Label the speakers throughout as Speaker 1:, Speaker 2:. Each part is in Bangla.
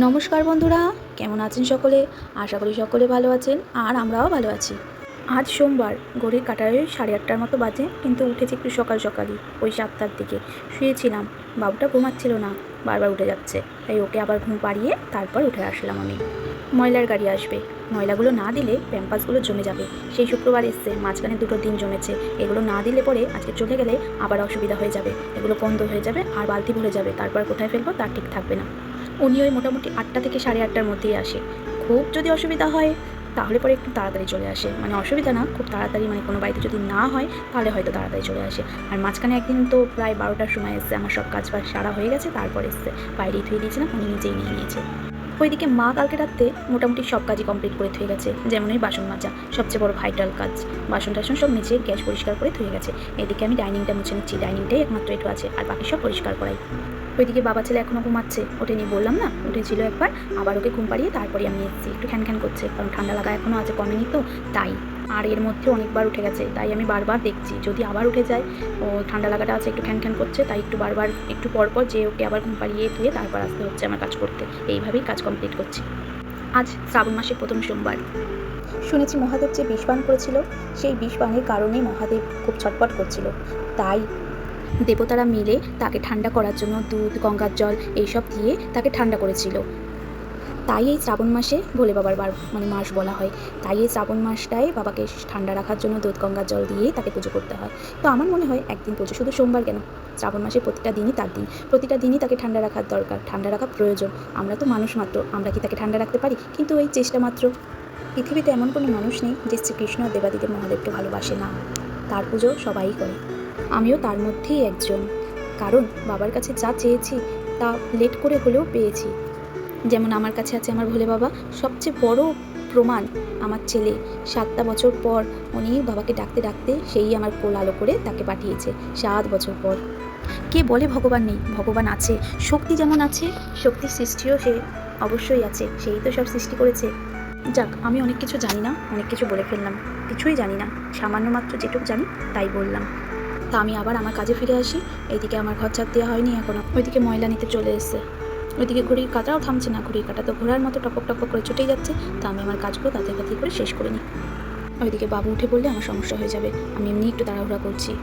Speaker 1: নমস্কার বন্ধুরা, কেমন আছেন সকলে? আশা করি সকলে ভালো আছেন আর আমরাও ভালো আছি। আজ সোমবার, ঘড়ির কাঁটায় 8:30টার মতো বাজে, কিন্তু উঠেছি একটু সকাল সকালই, ওই 7টার দিকে। শুয়েছিলাম, বাবুটা ঘুমাচ্ছিল না, বারবার উঠে যাচ্ছে, তাই ওকে আবার ঘুম পাড়িয়ে তারপর উঠে আসলাম আমি। ময়লার গাড়ি আসবে, ময়লাগুলো না দিলে প্যাম্পাসগুলো জমে যাবে। সেই শুক্রবার এসছে, মাঝখানে 2 দিন জমেছে, এগুলো না দিলে পরে আজকে চলে গেলে আবার অসুবিধা হয়ে যাবে, এগুলো বন্ধ হয়ে যাবে আর বালতি ভরে যাবে, তারপর কোথায় ফেলবো তার ঠিক থাকবে না। উনি ওই মোটামুটি 8টা থেকে 8:30টার মধ্যেই আসে। খুব যদি অসুবিধা হয় তাহলে পরে একটু তাড়াতাড়ি চলে আসে, মানে অসুবিধা না, খুব তাড়াতাড়ি, মানে কোনো বাড়িতে যদি না হয় তাহলে হয়তো তাড়াতাড়ি চলে আসে। আর মাঝখানে একদিন তো প্রায় 12টার সময় এসছে, আমার সব কাজ বাজ সারা হয়ে গেছে, তারপর এসছে, বাইরেই ধুয়ে দিয়েছিলাম, উনি নিজেই নিয়ে নিয়েছে। ওইদিকে মা কালকে রাত্রে মোটামুটি সব কাজই কমপ্লিট করে ধুয়ে গেছে, যেমন ওই বাসন মাজা, সবচেয়ে বড় ভাইটাল কাজ। বাসন টাসন সব মেজে গ্যাস পরিষ্কার করে ধুয়ে গেছে। এদিকে আমি ডাইনিংটা মুছে নিচ্ছি, ডাইনিংটাই একমাত্র একটু আছে, আর বাকি সব পরিষ্কার করাই। ওইদিকে বাবা ছেলে এখনও ঘুমাচ্ছে, ওঠেনি, বললাম না, উঠেছিল একবার, আবার ওকে ঘুম পাড়িয়ে তারপরে আমি এসেছি। একটু খ্যান করছে, কারণ ঠান্ডা লাগা এখনও আছে, কমেনি তো, তাই। আর এর মধ্যে অনেকবার উঠে গেছে, তাই আমি বারবার দেখছি যদি আবার উঠে যায়, ও ঠান্ডা লাগাটা আছে, একটু খ্যান করছে, তাই একটু বারবার একটু পরপর যে ওকে আবার ঘুম পাড়িয়ে ধুয়ে তারপর আসতে হচ্ছে আমার কাজ করতে। এইভাবেই কাজ কমপ্লিট করছি। আজ শ্রাবণ মাসের প্রথম সোমবার। শুনেছি মহাদেব যে বিষ পান করেছিল, সেই বিষ পানের কারণেই মহাদেব খুব ছটফট করছিল, তাই দেবতারা মিলে তাকে ঠান্ডা করার জন্য দুধ, গঙ্গার জল এইসব দিয়ে তাকে ঠান্ডা করেছিল। তাই এই শ্রাবণ মাসে ভোলে বাবার মাস বলা হয়। তাই এই শ্রাবণ মাসটায় বাবাকে ঠান্ডা রাখার জন্য দুধ, গঙ্গার জল দিয়েই তাকে পুজো করতে হয়। তো আমার মনে হয় একদিন পুজো, শুধু সোমবার কেন, শ্রাবণ মাসে প্রতিটা দিনই তার দিন, প্রতিটা দিনই তাকে ঠান্ডা রাখার দরকার, ঠান্ডা রাখা প্রয়োজন। আমরা তো মানুষ মাত্র, আমরা কি তাকে ঠান্ডা রাখতে পারি? কিন্তু এই চেষ্টা মাত্র। পৃথিবীতে এমন কোনো মানুষ নেই যে শ্রীকৃষ্ণ দেবাদিদেব মহাদেবকে ভালোবাসে না, তার পুজো সবাই করে, আমিও তার মধ্যেই একজন। কারণ বাবার কাছে যা চেয়েছি তা লেট করে হলেও পেয়েছি। যেমন আমার কাছে আছে আমার ভোলে বাবা, সবচেয়ে বড় প্রমাণ আমার ছেলে। 7টা বছর পর উনি বাবাকে ডাকতে ডাকতে সেই আমার কোল আলো করে তাকে পাঠিয়েছে, 7 বছর পর। কে বলে ভগবান নেই? ভগবান আছে, শক্তি যেমন আছে, শক্তির সৃষ্টিও সে অবশ্যই আছে, সেই তো সব সৃষ্টি করেছে। যাক, আমি অনেক কিছু জানি না, অনেক কিছু বলে ফেললাম, কিছুই জানি না, সামান্য মাত্র যেটুকু জানি তাই বললাম। তা আমি আবার আমার কাজে ফিরে আসি। এইদিকে আমার ঘর ছাড় দেওয়া হয়নি এখনও, ওইদিকে ময়লা নিতে চলে এসছে। ওইদিকে ঘড়ির কাঁটাও থামছে না, ঘড়ির কাঁটা তো ঘোড়ার মতো টপক টপক করে ছুটেই যাচ্ছে। তা আমি আমার কাজগুলো তাড়াতাড়ি করে শেষ করে নিই। ওইদিকে বাবু উঠে পড়লে আমার সমস্যা হয়ে যাবে, আমি এমনি একটু তাড়াহুড়া করছি।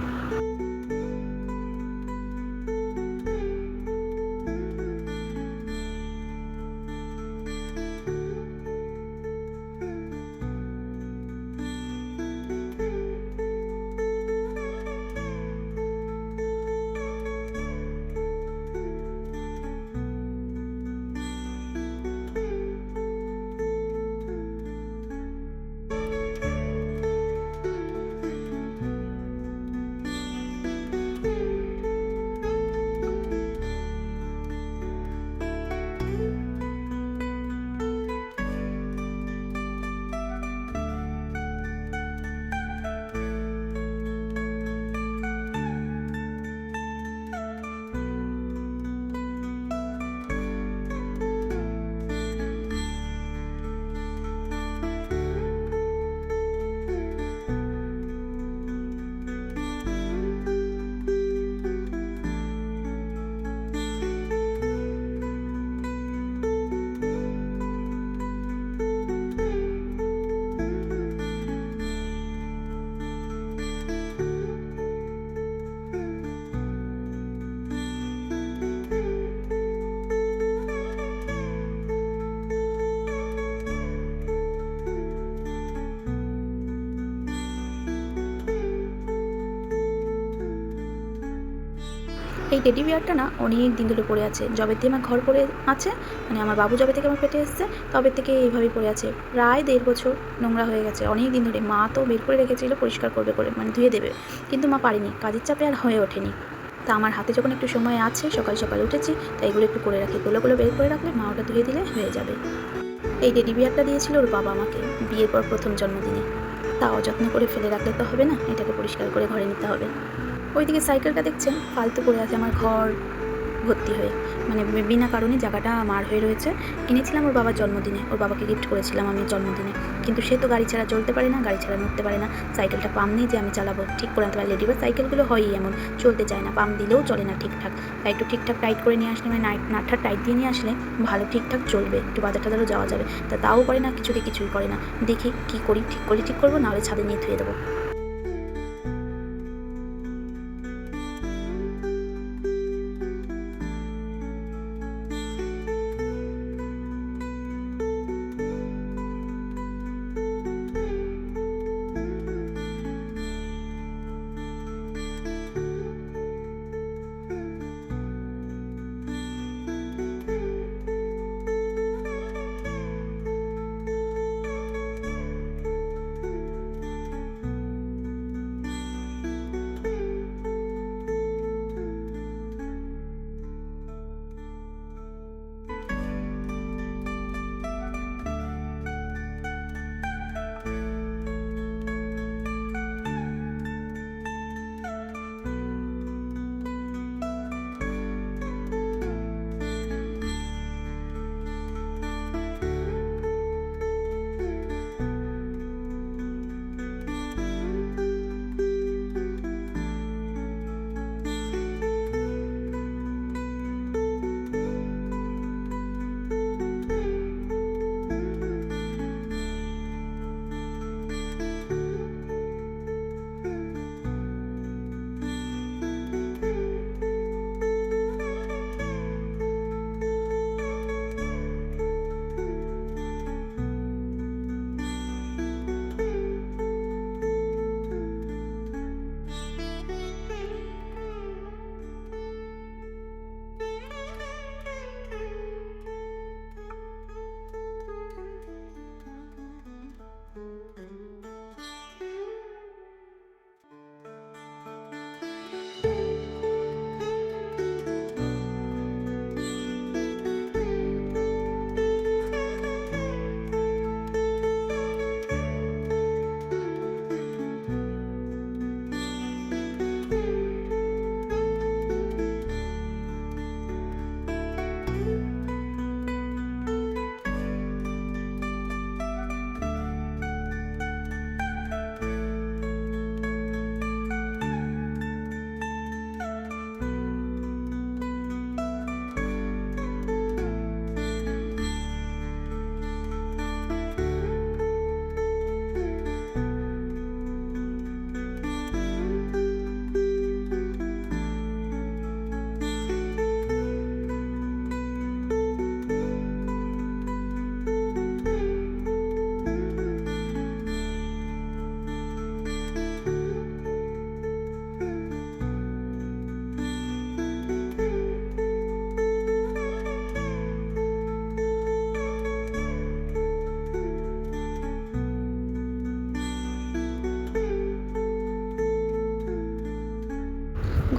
Speaker 1: এই টেডি বিয়ারটা না অনেক দিন ধরে পড়ে আছে, যবে থেকে আমার ঘর পড়ে আছে, মানে আমার বাবু যবে থেকে আমার পেটে এসছে তবে থেকে এইভাবেই পড়ে আছে, প্রায় 1.5 বছর নোংরা হয়ে গেছে, অনেক দিন ধরে। মা তো বের করে রেখেছিল পরিষ্কার করবে করে, মানে ধুয়ে দেবে, কিন্তু মা পারেনি, কাজের চাপে আর হয়ে ওঠেনি। তা আমার হাতে যখন একটু সময় আছে, সকাল সকাল উঠেছি, তাই এগুলো একটু করে রাখি, গুলো বের করে রাখলে মা ওটা ধুয়ে দিলে হয়ে যাবে। এই টেডি বিয়ারটা দিয়েছিল ওর বাবা আমাকে বিয়ের পর প্রথম জন্মদিনে, তা অযত্ন করে ফেলে রাখলে তো হবে না, এটাকে পরিষ্কার করে ঘরে নিতে হবে। ওইদিকে সাইকেলটা দেখছেন ফালতু পড়ে আছে, আমার ঘর ভর্তি হয়ে, মানে বিনা কারণে জায়গাটা মার হয়ে রয়েছে। কিনেছিলাম ওর বাবার জন্মদিনে, ওর বাবাকে গিফট করেছিলাম আমি জন্মদিনে, কিন্তু সে তো গাড়ি ছাড়া চলতে পারে না, গাড়ি ছাড়া নড়তে পারে না। সাইকেলটা পাম্প নেই যে আমি চালাবো, ঠিক করে আনতে পারি। লেডিবার সাইকেলগুলো হয়ই এমন, চলতে চায় না, পাম্প দিলেও চলে না ঠিকঠাক। তাই একটু ঠিকঠাক টাইট করে নিয়ে আসলে, মানে নাটটা টাইট দিয়ে নিয়ে আসলে ভালো ঠিকঠাক চলবে, একটু বাজার টাজারও যাওয়া যাবে। তাও করে না, কিছুই করে না। দেখি কী করি, ঠিক করবো, নাহলে ছাদে নিয়ে ধুয়ে দেবো।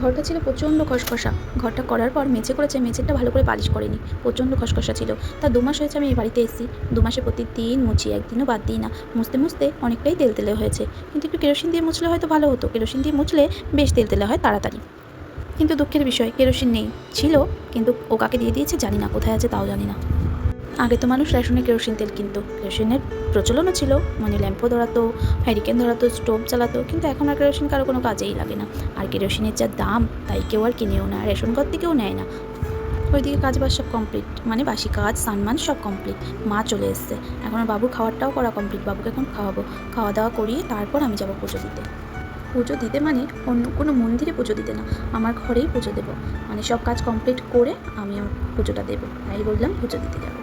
Speaker 1: ঘরটা ছিল প্রচণ্ড খসখসা। ঘরটা করার পর মেঝে করেছে, মেঝেটা ভালো করে পালিশ করেনি, প্রচণ্ড খসখসা ছিল। তা 2 মাস হয়েছে আমি এই বাড়িতে এসেছি। 2 মাসে প্রতিদিন মুছি, একদিনও বাদ দিই না। মুছতে অনেকটাই তেলতেলে হয়েছে, কিন্তু একটু কেরোসিন দিয়ে মুছলে হয়তো ভালো হতো। কেরোসিন দিয়ে মুছলে বেশ তেলতেলে হয় তাড়াতাড়ি। কিন্তু দুঃখের বিষয়, কেরোসিন নেই। ছিল, কিন্তু ও কাকে দিয়ে দিয়েছে জানি না, কোথায় আছে তাও জানি না। আগে তো মানুষ রেশনে কেরোসিন তেল কিনতো, কেরোসিনের প্রচলনও ছিল, মানে ল্যাম্পও ধরাতো, হ্যারিকেন ধরাতো, স্টোভ চালাতো, কিন্তু এখন আর কেরোসিন কারো কোনো কাজেই লাগে না। আর কেরোসিনের যা দাম, তাই কেউ আর কিনেও না, রেশন ঘর থেকেও নেয় না। ওইদিকে কাজবাজ সব কমপ্লিট, মানে বাসি কাজ, স্নান সব কমপ্লিট। মা চলে এসছে, এখন আর বাবুর খাওয়ারটাও করা কমপ্লিট। বাবুকে এখন খাওয়াবো, খাওয়া দাওয়া করিয়ে তারপর আমি যাবো পুজো দিতে। পুজো দিতে মানে অন্য কোনো মন্দিরে পুজো দিতে না, আমার ঘরেই পুজো দেবো। মানে সব কাজ কমপ্লিট করে আমি আমার পুজোটা দেবো, তাই বললাম পুজো দিতে যাবো।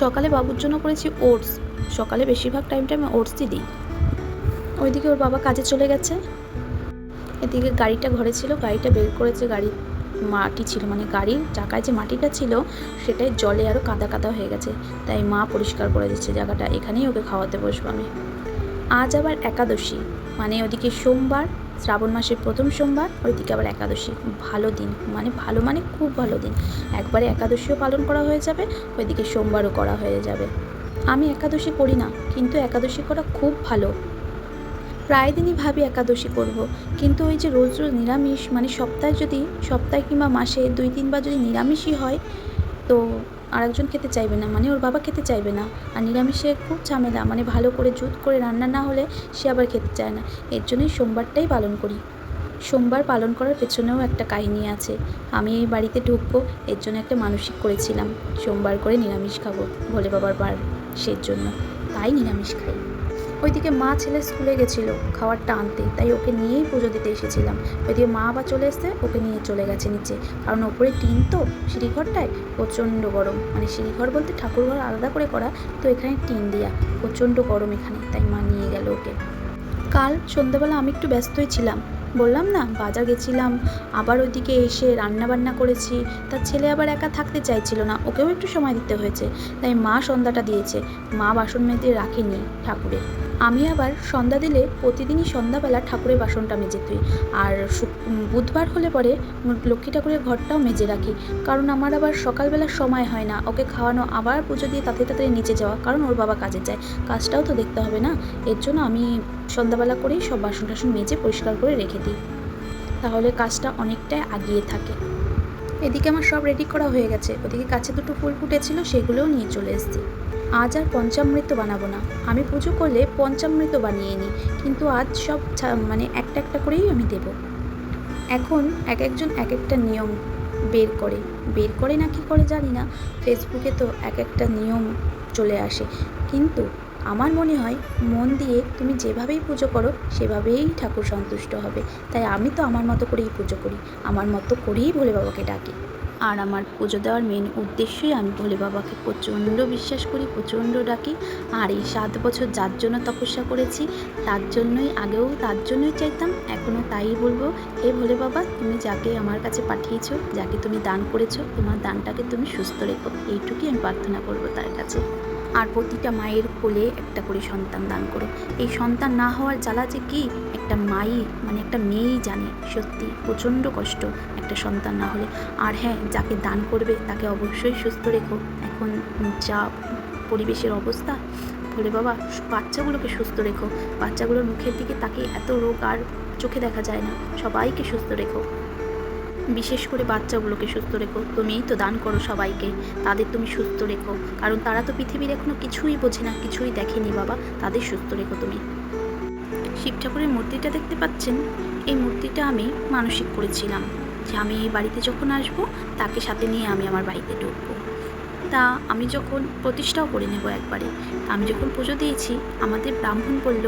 Speaker 1: সকালে বাবুর জন্য করেছি ওটস। সকালে বেশিরভাগ টাইমটা আমি ওটসই দিই। ওইদিকে ওর বাবা কাজে চলে গেছে। এদিকে গাড়িটা ঘরে ছিল, গাড়িটা বের করেছে। গাড়ির মাটি ছিল, মানে গাড়ির চাকায় যে মাটিটা ছিল সেটাই জলে আরও কাদা কাদা হয়ে গেছে, তাই মা পরিষ্কার করে দিচ্ছে জায়গাটা। এখানেই ওকে খাওয়াতে বসবো আমি। আজ আবার একাদশী, মানে ওদিকে সোমবার, শ্রাবণ মাসের প্রথম সোমবার, ওইদিকে আবার একাদশী। ভালো দিন, মানে ভালো মানে খুব ভালো দিন। একবারে একাদশীও পালন করা হয়ে যাবে, ওইদিকে সোমবারও করা হয়ে যাবে। আমি একাদশী করি না, কিন্তু একাদশী করা খুব ভালো। প্রায় দিনই ভাবি একাদশী করব, কিন্তু ওই যে রোজ রোজ নিরামিষ, মানে সপ্তাহে কিংবা মাসে 2-3 বার যদি নিরামিষই হয়, তো আরেকজন খেতে চাইবে না, মানে ওর বাবা খেতে চাইবে না। আর নিরামিষে খুব ঝামেলা, মানে ভালো করে জুত করে রান্না না হলে সে আবার খেতে চায় না। এর জন্যই সোমবারটাই পালন করি। সোমবার পালন করার পেছনেও একটা কাহিনী আছে। আমি এই বাড়িতে ঢুকবো, এর জন্য একটা মানসিক করেছিলাম, সোমবার করে নিরামিষ খাবো ভোলে বাবার বার, সেই জন্য তাই নিরামিষ খাই। ওইদিকে মা ছেলে স্কুলে গেছিলো খাবারটা আনতে, তাই ওকে নিয়েই পুজো দিতে এসেছিলাম। ওইদিকে মা আবার চলে এসে ওকে নিয়ে চলে গেছে নিচে, কারণ ওপরে টিন তো সিঁড়িঘরটায় প্রচণ্ড গরম, মানে সিঁড়িঘর বলতে ঠাকুরঘর আলাদা করে করা, তো এখানে টিন দেওয়া, প্রচণ্ড গরম এখানে, তাই মা নিয়ে গেল ওকে। কাল সন্ধ্যাবেলা আমি একটু ব্যস্তই ছিলাম, বললাম না বাজার গেছিলাম, আবার ওইদিকে এসে রান্না বান্না করেছি। তার ছেলে আবার একা থাকতে চাইছিল না, ওকেও একটু সময় দিতে হয়েছে, তাই মা সন্ধ্যাটা দিয়েছে। মা বাসন মেজে রাখেনি ঠাকুরে, আমি আবার সন্ধ্যা দিলে প্রতিদিনই সন্ধ্যাবেলা ঠাকুরের বাসনটা মেজে তুই। আর বুধবার হলে পরে লক্ষ্মী ঠাকুরের ঘরটাও মেজে রাখি, কারণ আমার আবার সকালবেলা সময় হয় না ওকে খাওয়ানো, আবার পুজো দিয়ে তাড়াতাড়ি নিচে যাওয়া, কারণ ওর বাবা কাজে যায়, কাজটাও তো দেখতে হবে না। এর জন্য আমি সন্ধ্যাবেলা করেই সব বাসন টাসন মেজে পরিষ্কার করে রেখে দিই, তাহলে কাজটা অনেকটাই আগিয়ে থাকে। এদিকে আমার সব রেডি করা হয়ে গেছে, ওদিকে কাছে দুটো ফুল ফুটেছিল, সেগুলোও নিয়ে চলে এসেছি। আজ আর পঞ্চামৃত বানাবো না, আমি পুজো করলে পঞ্চামৃত বানিয়ে নিই, কিন্তু আজ সব মানে একটা একটা করেই আমি দেব। এখন এক একজন এক একটা নিয়ম বের করে না কি করে জানি না, ফেসবুকে তো এক একটা নিয়ম চলে আসে, কিন্তু আমার মনে হয় মন দিয়ে তুমি যেভাবেই পুজো করো সেভাবেই ঠাকুর সন্তুষ্ট হবে। তাই আমি তো আমার মতো করেই পুজো করি, আমার মতো করেই ভোলে বাবাকে ডাকি। আর আমার পুজো দেওয়ার মেন উদ্দেশ্যই আমি ভোলে বাবাকে প্রচণ্ড বিশ্বাস করি, প্রচণ্ড ডাকি। আর এই 7 বছর যার জন্য তপস্যা করেছি, আগেও তার জন্যই চাইতাম, এখনও তাই বলবো, হে ভোলে বাবা, তুমি যাকে আমার কাছে পাঠিয়েছো, যাকে তুমি দান করেছো, তোমার দানটাকে তুমি সুস্থ রেখো, এইটুকুই আমি প্রার্থনা করবো তার কাছে। আর প্রতিটা মায়ের কোলে একটা করে সন্তান দান করো। এই সন্তান না হওয়ার জ্বালা যে কী, একটা মানে একটা মেয়েই জানে, সত্যি প্রচণ্ড কষ্ট একটা সন্তান না হলে। আর হ্যাঁ, যাকে দান করবে তাকে অবশ্যই সুস্থ রেখো। এখন যা পরিবেশের অবস্থা, বলে বাবা বাচ্চাগুলোকে সুস্থ রেখো, বাচ্চাগুলোর মুখের দিকে তাকে এত রোগ আর চোখে দেখা যায় না, সবাইকে সুস্থ রেখো, বিশেষ করে বাচ্চাগুলোকে সুস্থ রেখো। তুমিই তো দান করো সবাইকে, তাদের তুমি সুস্থ রেখো, কারণ তারা তো পৃথিবীর এখনো কিছুই বোঝে না, কিছুই দেখেনি বাবা, তাদের সুস্থ রেখো তুমি। শিব ঠাকুরের মূর্তিটা দেখতে পাচ্ছেন, এই মূর্তিটা আমি মানসিক করেছিলাম যে আমি এই বাড়িতে যখন আসব তাকে সাথে নিয়ে আমি আমার বাড়িতে ঢুকবো। তা আমি যখন প্রতিষ্ঠাও করে নেব একবারে, আমি যখন পুজো দিয়েছি, আমাদের ব্রাহ্মণ বলল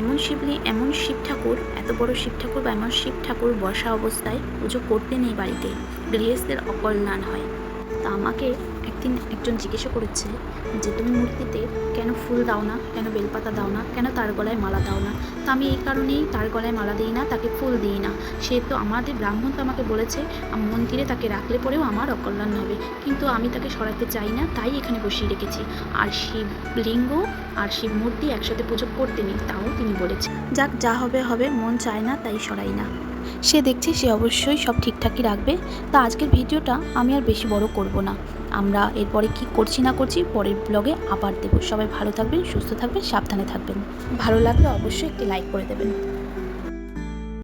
Speaker 1: এমন শিব ঠাকুর, এত বড় শিব ঠাকুর বা এমন শিব ঠাকুর বসা অবস্থায় পুজো করতে নেই বাড়িতে, গৃহস্থের অকল্যাণ হয়। তা আমাকে একদিন একজন জিজ্ঞাসা করেছে যে তুমি মূর্তিতে কেন ফুল দাও না, কেন বেলপাতা দাও না, কেন তার গলায় মালা দাও না। তা আমি এই কারণেই তার গলায় মালা দিই না, তাকে ফুল দিই না। সে তো আমাদের ব্রাহ্মণ তো আমাকে বলেছে মন্দিরে তাকে রাখলে পরেও আমার অকল্যাণ হবে, কিন্তু আমি তাকে সরাতে চাই না, তাই এখানে বসিয়ে রেখেছি। আর শিবলিঙ্গ আর শিব মূর্তি একসাথে পুজো করতে নেই, তাও তিনি বলেছেন। যাক, যা হবে হবে, মন চায় না তাই সরাই না। সে দেখছে সে অবশ্যই সব ঠিকঠাকই রাখবে। তা আজকের ভিডিওটা আমি আর বেশি বড় করব না, আমরা এরপরে কি করছি না করছি পরের ব্লগে আবার দেবো। সবাই ভালো থাকবেন, সুস্থ থাকবেন, সাবধানে থাকবেন। ভালো লাগলে অবশ্যই একটি লাইক করে দেবেন।